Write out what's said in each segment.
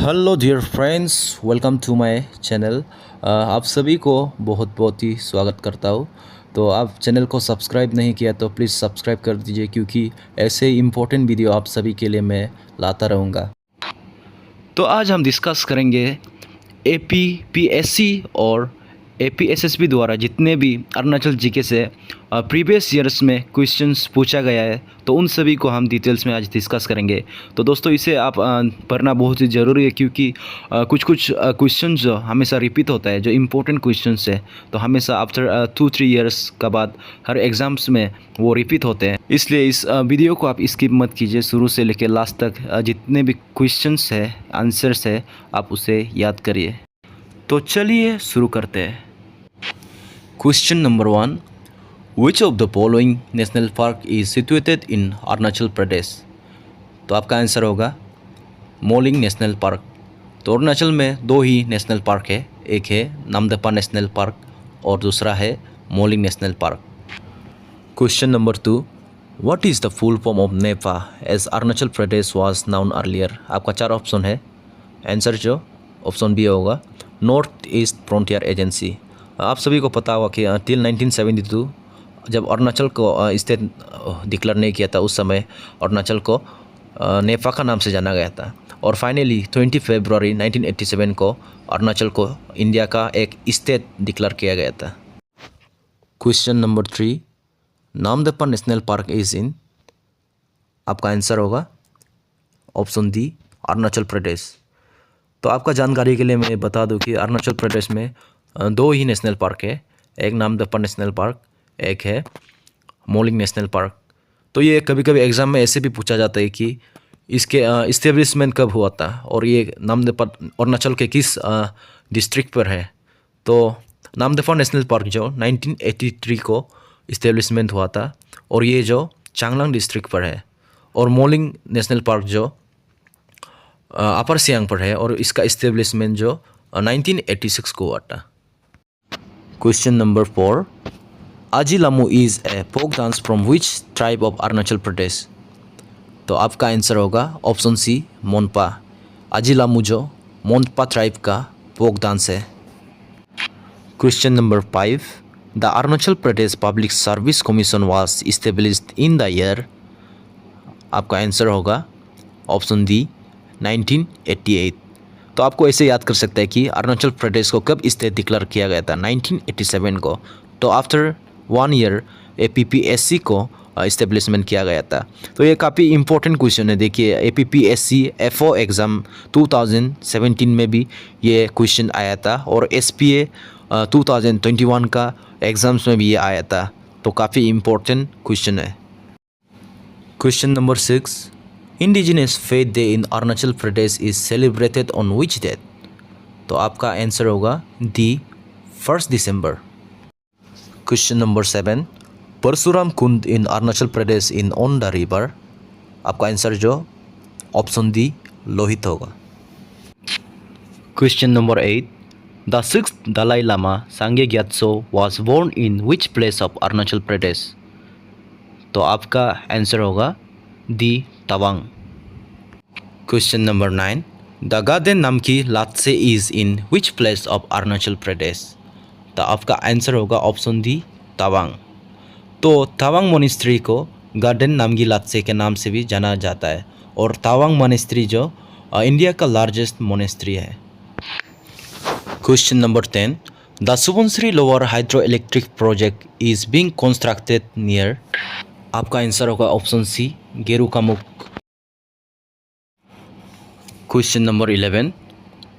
Hello dear friends, welcome to my channel. आप सभी को बहुत बहुत ही स्वागत करता हूँ। तो आप चैनल को सब्सक्राइब नहीं किया तो प्लीज़ सब्सक्राइब कर दीजिए, क्योंकि ऐसे इम्पोर्टेंट वीडियो आप सभी के लिए मैं लाता रहूँगा। तो आज हम डिस्कस करेंगे APPSC और APSSB द्वारा जितने भी अरुणाचल जीके से प्रीवियस ईयर्स में क्वेश्चंस पूछा गया है, तो उन सभी को हम डिटेल्स में आज डिस्कस करेंगे। तो दोस्तों, इसे आप पढ़ना बहुत ही ज़रूरी है, क्योंकि कुछ कुछ क्वेश्चन जो हमेशा रिपीट होता है, जो इम्पोर्टेंट क्वेश्चंस है, तो हमेशा आफ्टर 2-3 ईयर्स का बाद हर एग्ज़ाम्स में वो रिपीट होते हैं। इसलिए इस वीडियो को आप स्किप मत कीजिए, शुरू से लेकर लास्ट तक जितने भी क्वेश्चंस है, आंसर्स है, आप उसे याद करिए। तो चलिए शुरू करते हैं। Question number 1, which of the following national park is situated in Arunachal Pradesh? तो आपका आंसर होगा मोलिंग नेशनल पार्क। तो अरुणाचल में दो ही नेशनल पार्क है, एक है नामदफा नेशनल पार्क और दूसरा है Mouling national park. Question number 2, what is the full form of NEFA as Arunachal Pradesh was known earlier? आपका 4 ऑप्शन है। आंसर जो ऑप्शन बी होगा नॉर्थ ईस्ट फ्रंटियर एजेंसी। आप सभी को पता होगा कि टिल 1972 जब अरुणाचल को स्टेट डिक्लेयर नहीं किया था, उस समय अरुणाचल को नेपा का नाम से जाना गया था। और फाइनली 20 फरवरी 1987 को अरुणाचल को इंडिया का एक स्टेट डिक्लेयर किया गया था। Question number 3, Namdapha national park is in? आपका आंसर होगा ऑप्शन डी अरुणाचल प्रदेश। तो आपका जानकारी के लिए मैं बता दूं कि अरुणाचल प्रदेश में दो ही नेशनल पार्क है, एक नामदफा नेशनल पार्क, एक है मोलिंग नेशनल पार्क। तो ये कभी कभी एग्ज़ाम में ऐसे भी पूछा जाता है कि इसके इस्टेब्लिशमेंट कब हुआ था और ये नामदफा अरुणाचल के किस डिस्ट्रिक्ट पर है। तो नामदफा नेशनल पार्क जो 1983 को इस्टेब्लिशमेंट हुआ था और ये जो चांगलांग डिस्ट्रिक्ट पर है, और मोलिंग नेशनल पार्क जो अपर सियांग पर है और इसका इस्टेब्लिशमेंट जो 1986 को हुआ था। Question number 4, Ajilamu is a folk dance from which tribe of Arunachal Pradesh? तो आपका आंसर होगा ऑप्शन सी मोनपा। आजिलामू जो मोनपा ट्राइब का फोक डांस है। Question number 5, the Arunachal Pradesh public service commission was established in the year? आपका आंसर होगा ऑप्शन डी 1988। तो आपको ऐसे याद कर सकते हैं कि अरुणाचल प्रदेश को कब स्टेट डिक्लेयर किया गया था, 1987 को। तो आफ्टर 1 ईयर APPSC को इस्टेब्लिशमेंट किया गया था। तो ये काफ़ी इंपॉर्टेंट क्वेश्चन है। देखिए, APPSC FO एग्ज़ाम 2017 में भी ये क्वेश्चन आया था और SPA 2021 का एग्ज़ाम्स में भी ये आया था। तो काफ़ी इंपॉर्टेंट क्वेश्चन है। Question number 6, indigenous faith day in Arunachal Pradesh is celebrated on which date? तो आपका आंसर होगा डी 1 दिसंबर। Question number 7, Parshuram Kund in Arunachal Pradesh in on the river? आपका आंसर जो ऑप्शन डी लोहित होगा। Question number 8, the 6th Dalai Lama Sangye Gyatso was born in which place of Arunachal Pradesh? तो आपका answer होगा D Tawang. Question number 9, the garden Namgey Lhatse is in which place of Arunachal Pradesh? तो आपका answer होगा option D Tawang. तो तवांग मोनेस्ट्री को गार्डन नामकी लात्से के नाम से भी जाना जाता है, और तवांग मोनेस्ट्री जो इंडिया का लार्जेस्ट मोनेस्ट्री है। Question number 10, the Subansiri lower hydro electric project is being constructed near? आपका आंसर होगा option C Gerukamukh. Question number 11,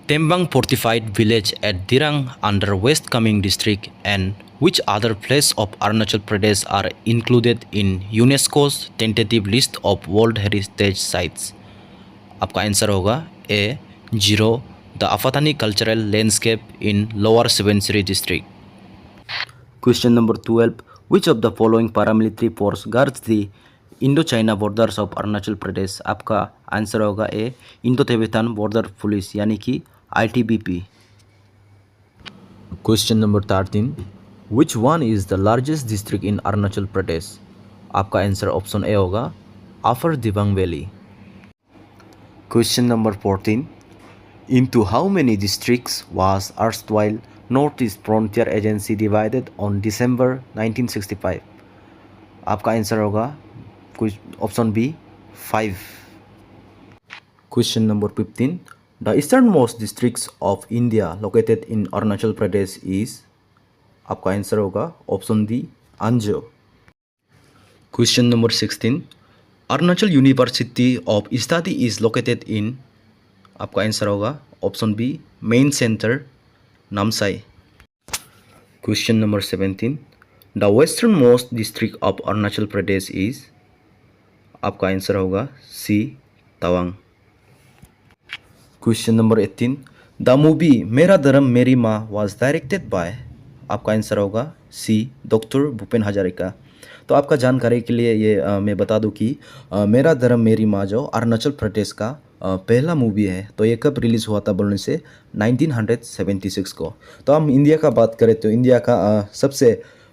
Thembang fortified village eight Dirang under west Kameng district and which other place of Arunachal Pradesh are included in UNESCO's tentative list of world heritage sites? आपका answer होगा A 0 the Apatani cultural landscape in lower Subansiri district. Question number 12, which of the following paramilitary force guards the indo China borders of Arunachal Pradesh? आपका answer होगा A indo Tibetan border police, यानी कि ITBP। Question number 13, which one is the largest district in Arunachal Pradesh? आपका answer option A होगा upper Dibang valley. Question number 14, Into how many districts was erstwhile Northeast Frontier Agency divided on December 1965? आपका answer होगा कुछ option B 5. Question number 15. The easternmost districts of India located in Arunachal Pradesh is. आपका answer होगा option D अंजो. Question number 16. Arunachal University of Study is located in. आपका answer होगा option B main centre Namsai. Question number 17. The westernmost district of Arunachal Pradesh is. आपका answer होगा सी Tawang. Question number 18. The movie मेरा धर्म मेरी माँ was directed by. आपका answer होगा सी डॉक्टर भूपेन हजारिका. तो आपका जानकारी के लिए ये मैं बता दूं कि मेरा धर्म मेरी माँ जो अरुणाचल प्रदेश का पहला मूवी है, तो ये कब रिलीज़ हुआ था बोलने से 1976 को. तो हम इंडिया का बात करें तो इंडिया का सबसे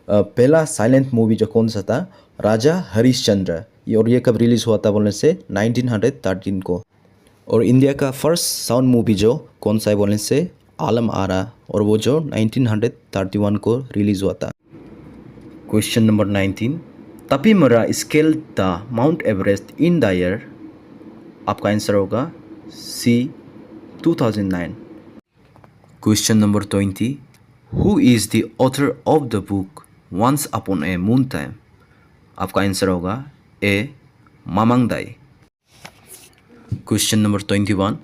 पहला साइलेंट मूवी जो कौन सा था, राजा हरिश्चंद्र. और ये कब रिलीज़ हुआ था बोलने से 1913 को. और इंडिया का फर्स्ट साउंड मूवी जो कौन सा है बोलने से आलम आरा, और वो जो 1931 को रिलीज़ हुआ था. Question number 19. Tapi Mra scale the Mount Everest in the year. आपका आंसर होगा C 2009. Question number 20. Who is the author of the book once upon a moon time. आपका आंसर होगा A Mamang Dai. Question number 21.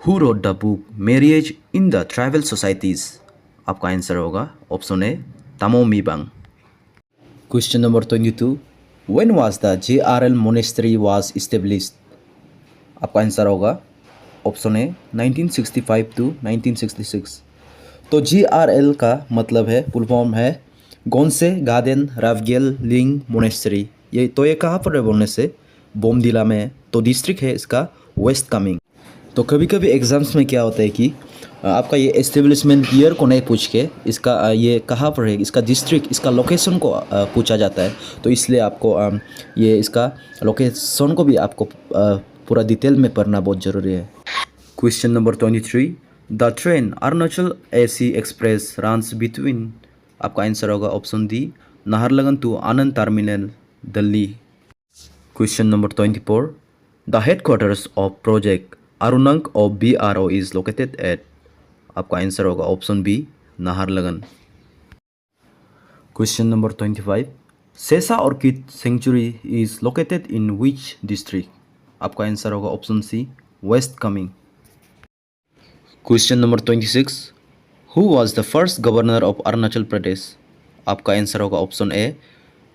Who wrote the book marriage in the tribal societies. आपका answer होगा option A Tamo Mibang. Question number 22. When was the JRL monastery was established. आपका answer होगा option A 1965 to 1966. तो JRL का मतलब है, फुल फॉर्म है गोंसे garden रावगेल लिंग मोनेस्ट्री. ये तो ये कहाँ पर है बोलने से बोमडिला में. तो डिस्ट्रिक्ट है इसका वेस्ट कामेंग. तो कभी कभी एग्ज़ाम्स में क्या होता है कि आपका ये एस्टेब्लिशमेंट ईयर को नहीं पूछ के इसका ये कहाँ पर है, इसका डिस्ट्रिक्ट, इसका लोकेशन को पूछा जाता है. तो इसलिए आपको ये इसका लोकेशन को भी आपको पूरा डिटेल में पढ़ना बहुत ज़रूरी है. Question number 23. The train Arunachal AC express runs between. आपका आंसर होगा option D Naharlagun to Anand terminal Delhi. Question number 24. The headquarters of project Arunank of BRO is located at. आपका आंसर होगा option B Naharlagun. Question number 25. Sessa orchid sanctuary is located in which district. आपका answer होगा option C west Kameng. Question number 26. Who was the first governor of Arunachal Pradesh. आपका answer होगा option A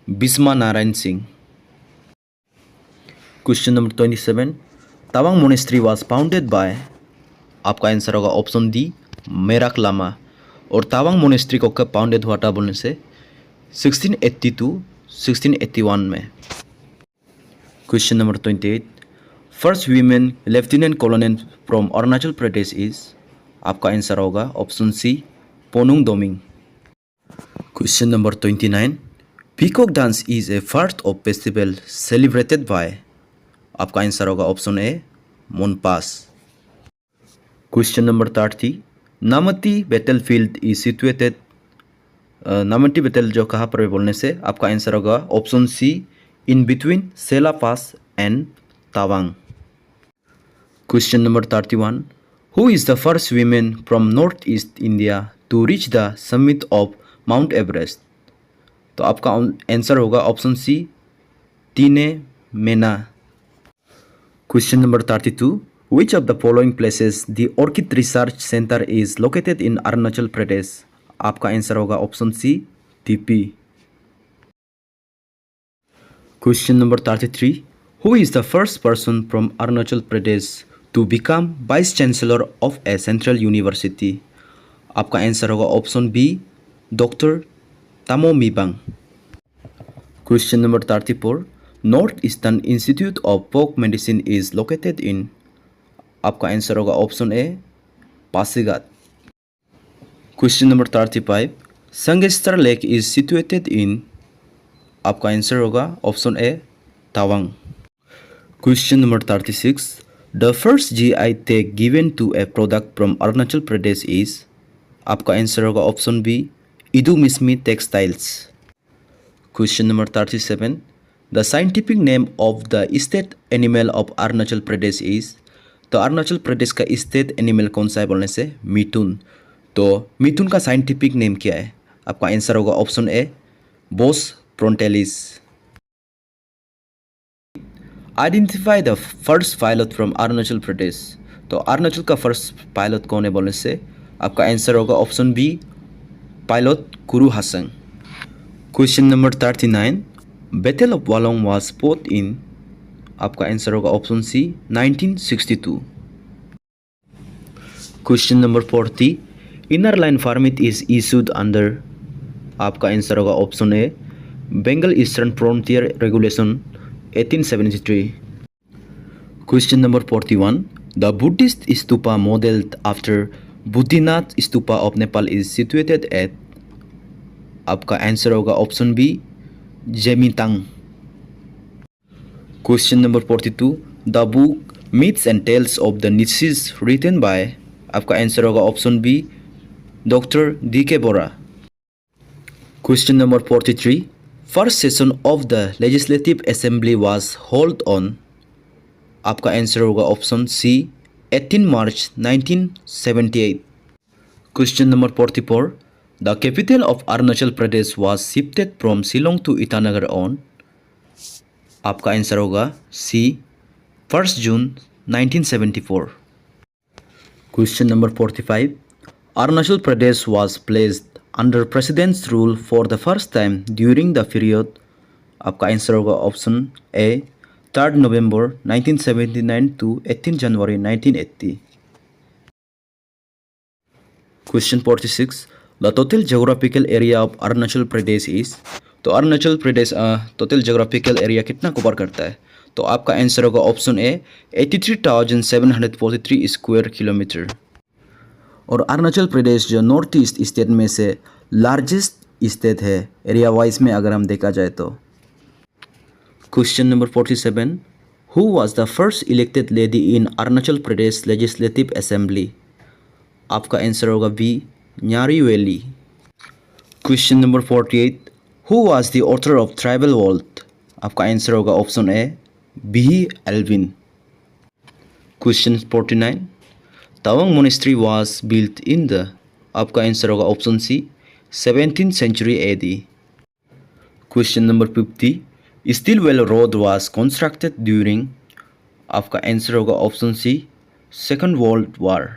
Bisma Narayan Singh. Question number 27. Tawang monastery was founded by. आपका answer होगा option D Merak Lama. और Tawang monastery को कब founded हुआ था बोलने से 1680 टू 1681 में. Question number 28. First women lieutenant colonel from Arunachal Pradesh is. आपका आंसर होगा option C Ponung Doming. Question number 29. Peacock dance is a part of festival celebrated by. आपका आंसर होगा option A Monpas. Question number 30. Namti battlefield is situated. Namti battle जो कहाँ पर है बोलने से आपका आंसर होगा option C in between Sela pass and Tawang. Question number 31. Who is the first women from north east India to reach the summit of mount Everest. तो आपका आंसर होगा option C Tine Mena. Question number 32. Which of the following places the Orchid Research Center is located in Arunachal Pradesh. आपका answer होगा option C TP. Question number 33. Who is the first person from Arunachal Pradesh to become Vice Chancellor of a Central University? आपका answer होगा option B doctor Tamo Mibang. Question number 34. North eastern institute of folk medicine is located in. आपका answer होगा option A Pasighat. Question number 35. Sangetsar lake is situated in. आपका answer होगा option A Tawang. Question number 36. The first GI tag given to a product from Arunachal Pradesh is, आपका answer होगा option B, Idu Mishmi textiles. Question number 37, the scientific name of the state animal of Arunachal Pradesh is, तो अरुणाचल प्रदेश का state animal कौन सा है बोलने से मिथुन। तो मिथुन का साइंटिफिक नेम क्या है? आपका आंसर होगा option A, bos frontalis. Identify the first pilot from Arunachal Pradesh, तो अरुणाचल का फर्स्ट पायलट कौन है बोलने से आपका आंसर होगा option B, pilot Kuru Hassang. Question number 39, battle of Walong was fought in, आपका आंसर होगा option C, 1962। Question number 40, inner line permit is issued under, आपका आंसर होगा option A, Bengal eastern frontier regulation 1873। Question number 41, the Buddhist stupa modelled after Boudhanath stupa of Nepal is situated at, आपका answer होगा option B, Zemithang. Question number 42, the book myths and tales of the निशीज written by, आपका answer होगा option B, doctor DK Bora. Question number 43, first session of the legislative assembly was hold on, आपका answer होगा option C, 18 March 1978। Question number 44, the capital of Arunachal Pradesh was shifted from Shillong to Itanagar on, आपका answer होगा C, 1 June 1974। Question number 45, Arunachal Pradesh was placed under president's rule for the first time during the period, आपका answer होगा option A, 3 November 1979 to 18 January 1980। Question 46, the total geographical area of Arunachal Pradesh is, तो Arunachal Pradesh total geographical area कितना cover करता है? तो आपका answer होगा option ए, 83,743 square kilometre. और अरुणाचल प्रदेश जो नॉर्थ ईस्ट स्टेट में से लार्जेस्ट स्टेट है एरिया वाइज में अगर हम देखा जाए तो। Question number 47, who was the first elected lady in Arunachal Pradesh legislative assembly, आपका आंसर होगा B, Nyari Welly. Question number 48, who was the author of tribal world, आपका आंसर होगा option A, B Elwin. Question 49, Tawang monastery was built in the, आपका answer होगा option C, 17th century AD। Question number 50, Stilwell road was constructed during, आपका answer होगा option C, second world war.